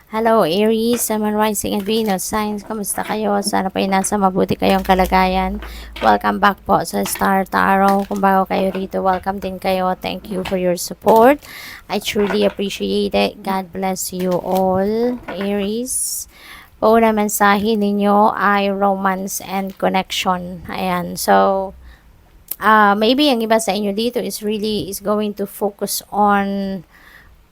Hello Aries, Sun Rising and Venus Signs, kamusta kayo? Sana po ay nasa mabuti kayong kalagayan. Welcome back po sa Star Tarot. Kung bago kayo rito, welcome din kayo. Thank you for your support. I truly appreciate it. God bless you all, Aries. Pauna mensahe ninyo ay romance and connection. Ayan, so maybe ang iba sa inyo dito is going to focus on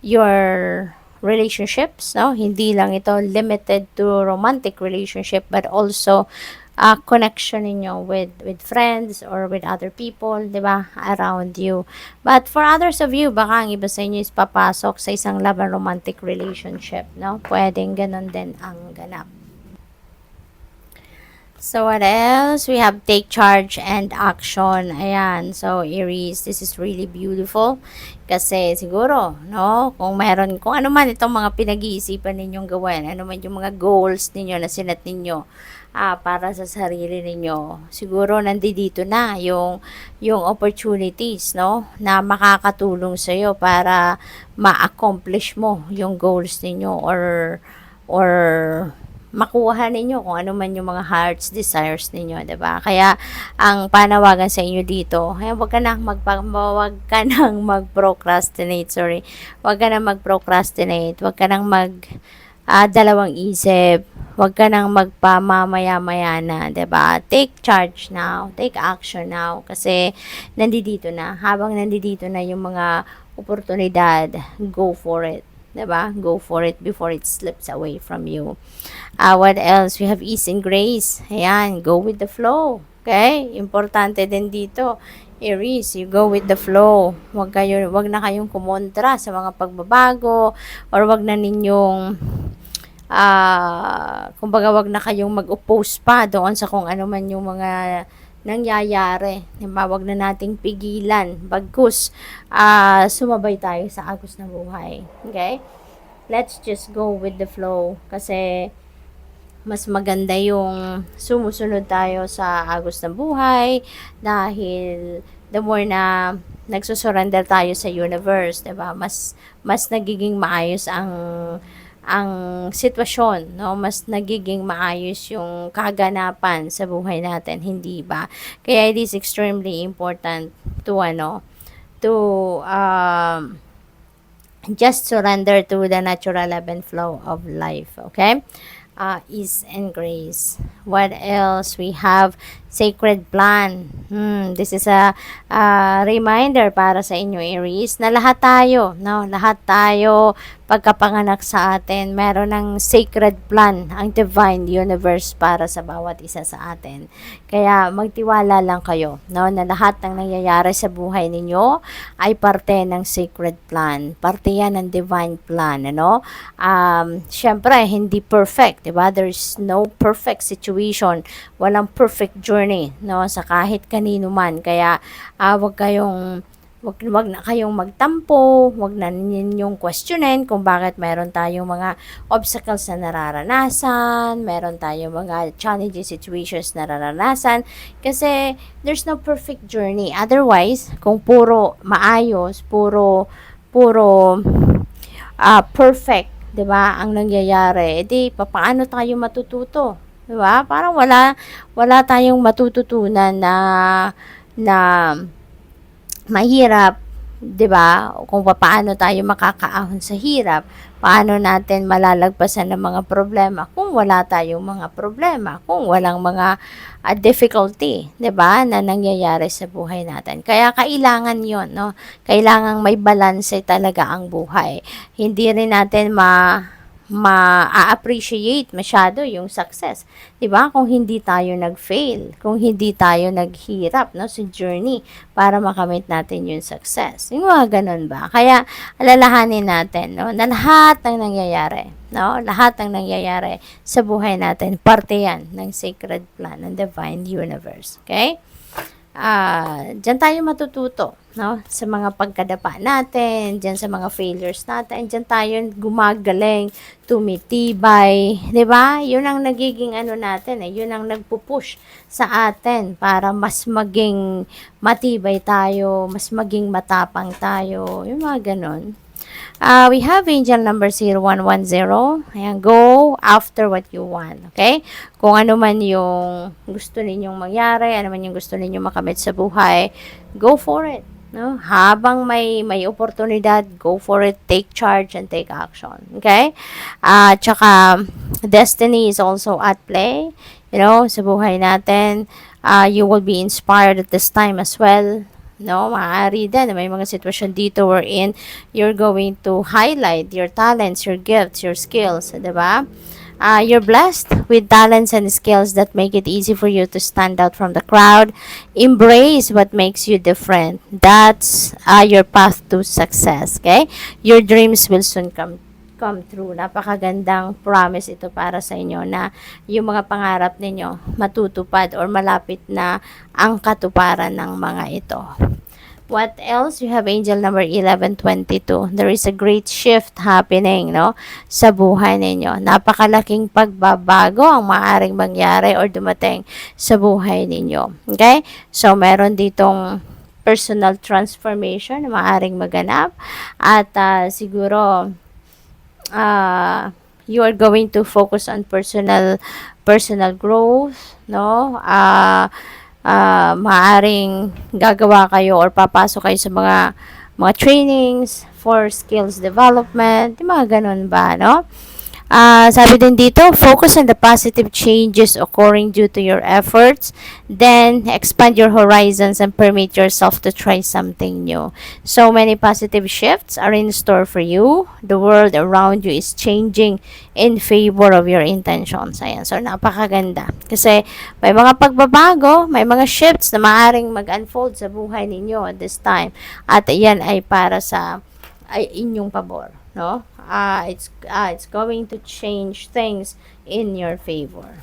your relationships, no? Hindi lang ito limited to romantic relationship, but also connection ninyo with friends or with other people, di ba, around you. But for others of you, baka ang iba sa inyo is papasok sa isang love and romantic relationship, no? Pwedeng ganun din ang ganap. So, what else? We have take charge and action. Ayan. So, Aries, this is really beautiful. Kasi siguro, no? Kung ano man itong mga pinag-iisipan ninyong gawin, ano man yung mga goals ninyo na sinat ninyo para sa sarili ninyo, siguro nandito na yung opportunities, no? Na makakatulong sa'yo para ma-accomplish mo yung goals ninyo or makuha ninyo kung ano man yung mga heart's desires ninyo, 'di ba? Kaya ang panawagan sa inyo dito, ay wag ka nang mag-procrastinate, sorry. Wag ka nang mag-procrastinate, wag ka nang dalawang isip, wag ka nang magpamamaya-maya na, 'di ba? Take charge now, take action now kasi nandito na. Habang nandito na yung mga oportunidad, go for it. 'Di ba? Go for it before it slips away from you. What else? We have ease and grace. Ayan, go with the flow. Okay? Importante din dito. Aries, you go with the flow. Wag na kayong kumontra sa mga pagbabago or wag na ninyong kumbaga wag na kayong mag-oppose pa doon sa kung ano man yung mga nangyayari. Diba? Wag na nating pigilan. Bagkus, sumabay tayo sa agos ng buhay. Okay? Let's just go with the flow. Kasi mas maganda yung sumusunod tayo sa agos ng buhay dahil the more na nagsusurrender tayo sa universe, 'di ba? Mas nagiging maayos ang sitwasyon, no? Mas nagiging maayos yung kaganapan sa buhay natin, hindi ba? Kaya it is extremely important to just surrender to the natural ebb and flow of life, okay? Ease and grace. What else? We have sacred plan. This is a reminder para sa inyo, Aries, na lahat tayo, no? Lahat tayo pagkapanganak sa atin, meron ng sacred plan ang divine universe para sa bawat isa sa atin. Kaya magtiwala lang kayo, no, na lahat ng nangyayari sa buhay ninyo ay parte ng sacred plan. Parte yan ng divine plan, ano? Syempre, hindi perfect, 'di ba? There's no perfect situation. Walang perfect journey, no, sa kahit kanino man. Kaya wag na kayong magtampo, wag na ninyong questionin kung bakit meron tayong mga obstacles na nararanasan, meron tayong mga challenging situations na nararanasan, kasi there's no perfect journey. Otherwise, kung puro maayos, puro perfect, 'di ba, ang nangyayari, edi paano tayo matututo? 'Di ba? Parang wala tayong matututunan na mahirap, 'di ba? Kung paano tayo makakaahon sa hirap, paano natin malalagpasan ng mga problema kung wala tayong mga problema, kung walang mga difficulty, 'di ba, na nangyayari sa buhay natin. Kaya kailangan 'yon, no? Kailangang may balanse talaga ang buhay. Hindi rin natin ma-appreciate masyado yung success, 'di ba? Kung hindi tayo nag-fail, kung hindi tayo naghirap, no, sa journey para makamit natin yung success. Yung mga ganun ba? Kaya alalahanin natin, no, na lahat ng nangyayari, no, lahat ng nangyayari sa buhay natin, parte yan ng sacred plan ng divine universe. Okay? Diyan tayo matututo, no? Sa mga pagkadapa natin, diyan sa mga failures natin, diyan tayo gumagaling, tumitibay, 'di ba? 'Yun ang nagiging natin, eh. 'Yun ang nagpupush sa atin para mas maging matibay tayo, mas maging matapang tayo, yung mga ganon. We have angel number 0110. Ayan, go after what you want. Okay? Kung ano man yung gusto ninyong mangyari, ano man yung gusto ninyong makamit sa buhay, go for it. No? Habang may oportunidad, go for it. Take charge and take action. Okay? Tsaka, destiny is also at play. You know, sa buhay natin, you will be inspired at this time as well. No, maaari din. May mga sitwasyon dito wherein you're going to highlight your talents, your gifts, your skills. Diba? You're blessed with talents and skills that make it easy for you to stand out from the crowd. Embrace what makes you different. That's your path to success. Okay? Your dreams will soon come true. Napakagandang promise ito para sa inyo na yung mga pangarap ninyo matutupad or malapit na ang katuparan ng mga ito. What else? You have angel number 1122. There is a great shift happening, no, sa buhay ninyo. Napakalaking pagbabago ang maaaring mangyari or dumating sa buhay ninyo. Okay? So, meron ditong personal transformation na maaaring maganap at siguro you are going to focus on personal growth, no? Maaring gagawa kayo or papasok kayo sa mga trainings for skills development, yung mga ganun ba, no? Sabi din dito, focus on the positive changes occurring due to your efforts. Then, expand your horizons and permit yourself to try something new. So many positive shifts are in store for you. The world around you is changing in favor of your intentions. Ayan. So, napakaganda. Kasi, may mga pagbabago, may mga shifts na maaaring mag-unfold sa buhay ninyo at this time. At yan ay para sa inyong pabor. No? It's going to change things in your favor.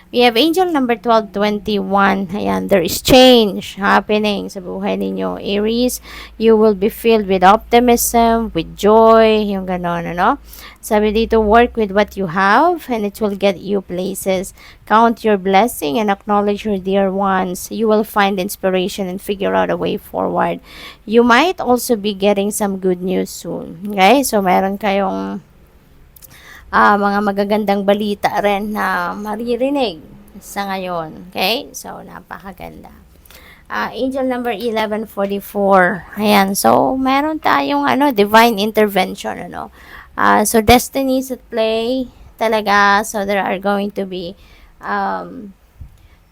We have angel number 1221. Ayan, there is change happening sa buhay ninyo. Aries, you will be filled with optimism, with joy, yung ganon, ano? Sabi dito, work with what you have and it will get you places. Count your blessing and acknowledge your dear ones. You will find inspiration and figure out a way forward. You might also be getting some good news soon. Okay? So, meron kayong mga magagandang balita rin na maririnig sa ngayon. Okay? So, napakaganda. Angel number 1144. Ayan. So, meron tayong divine intervention. So, destiny is at play talaga. So, there are going to be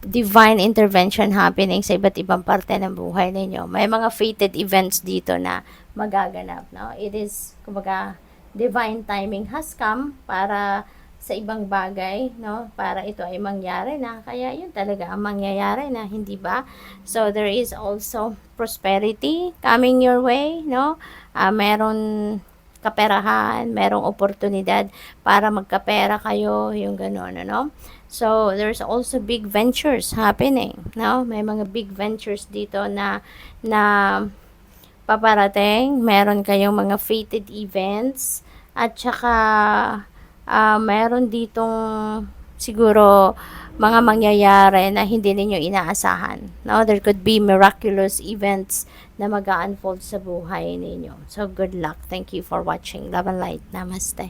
divine intervention happening sa iba't ibang parte ng buhay ninyo. May mga fated events dito na magaganap. No? It is, kumbaga, divine timing has come para sa ibang bagay, no? Para ito ay mangyari na. Kaya yun talaga ang mangyayari na, hindi ba? So, there is also prosperity coming your way, no? Meron kaperahan, merong oportunidad para magkapera kayo, yung gano'n, ano? So, there's also big ventures happening, no? May mga big ventures dito na paparating. Meron kayong mga fated events at saka meron ditong siguro mga mangyayari na hindi ninyo inaasahan. No? There could be miraculous events na mag-unfold sa buhay ninyo. So, good luck. Thank you for watching. Love and light. Namaste.